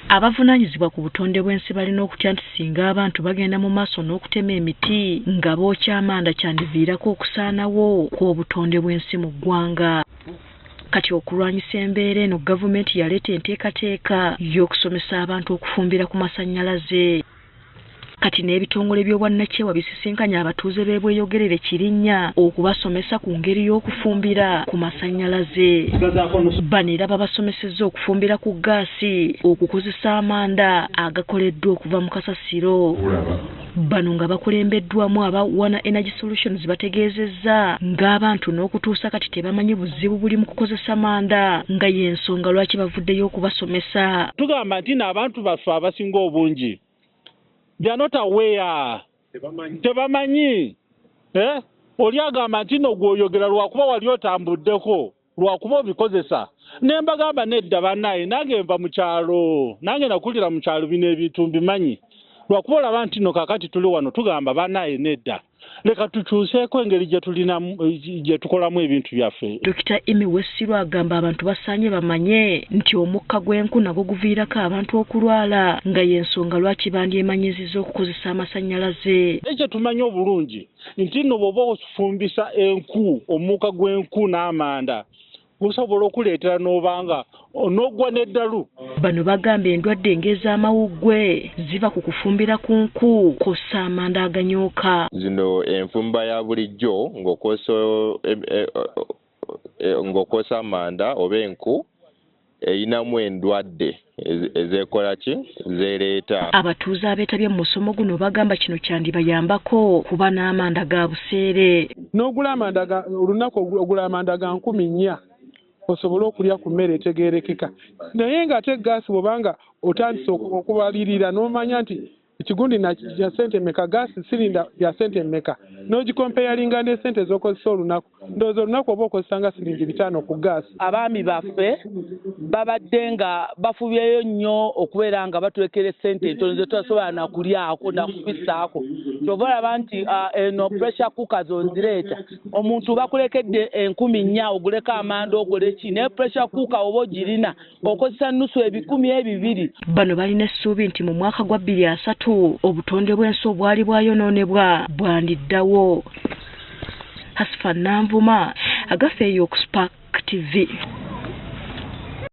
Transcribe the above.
Abavunaanyizibwa ku butonde bw'ensi balina okutya nti singa abantu bagenda mu maaso n'okutema emiti nga bookya amanda kyandiviirako okusaanawo kw'obutonde bw'ensi mu ggwanga. Kati okulwanyisa embeera eno gavumenti yaleeta enteekateeka y'okusomesa abantu okufumbira ku masannyalaze. Kati n'ebitongole by'obwannakyewa bisisinkanya abatuuze b'e Bweyogerere Kirinnya okubasomesa ku ngeri y'okufumbira ku masannyalaze. Bano era babasomesezza okufumbira ku gaasi, okukozesa amanda agakoleddwa okuva mu kasasiro. Bano nga bakulembeddwamu aba Wana Energy Solutions bategeezezza ng'abantu n'okutuusa kati tebamanyi buzibu buli mu kukozesa manda nga y'ensonga lwaki bavuddeyo okubasomesa. Tugamba nti n'abantu baffe abasinga obungi they are not aware. Tebamanyi. Oli agamba nti no gwoyogera lwakuba wali otambuddeko lwakuba obikozesa. Ne mbagamba nedda bannaye nange nva mu kyalo. Nange nakulira mu kyalo bino ebintu mbimanyi. Lwakuba olaba nti no kakati tuli wano tugamba bannaye nedda. Leka tukyuseeko engeri gye tukolamu ebintu byaffe. Dr. Emi Wessirwa agamba abantu basaanye bamanye nti omukka gw'enku nagwo guviirako abantu okulwala nga y'ensonga lwaki bandyemanyizizza okukozesa amasannyalaze. Ekyo tumanyi obulungi nti nno bw'oba ofumbisa enku omukka gw'enku n'amanda gusobola okuleetera n'obanga n'oggwa n'eddalu. Bano bagamba endwadde ng'ez'amawuggwe ziva ku kufumbira ku nku kw'ossa amanda aganyooka. Zino enfumba ya bulijjo ng'okosa amanda oba enku eyinamu endwadde ezeekola ki zeereeta. Abatuuze abeetabye mu musomo guno bagamba kino kyandibayambako kuba n'amanda ga buseere. N'ogula amanda olunaku ogula amanda ga 4,000 osobola okulya ku mmere etegeerekeka. Naye ng'ate gaasi bw'obanga otandise okubalirira n'omanya nti ekigundi ya sente mmeka gaasi sirinda ya sente mmeka n'ogikompeyalinga ne sente z'okozesa olunaku ndowooza olunaku oba okozesanga siringi 5 ku gaasi. Abaami baffe babadde nga bafubyeyo nnyo okubeera nga batulekera sente entono ze tutasobola nakulyako nakufisaako. Kyova olaba nti eno pressure cooker zonzireeta omuntu bakulekedde 10,000 oguleko amanda ogule ki ne pressure cooker oba ogirina okozesa nnusu 200. Bano balina essuubi nti mu mwaka gwa 2030 obutonde bw'ensi obwali bwayonoonebwa bwandiddawo. Hasfa Nanvuma, Agafeeyo ku Spark TV.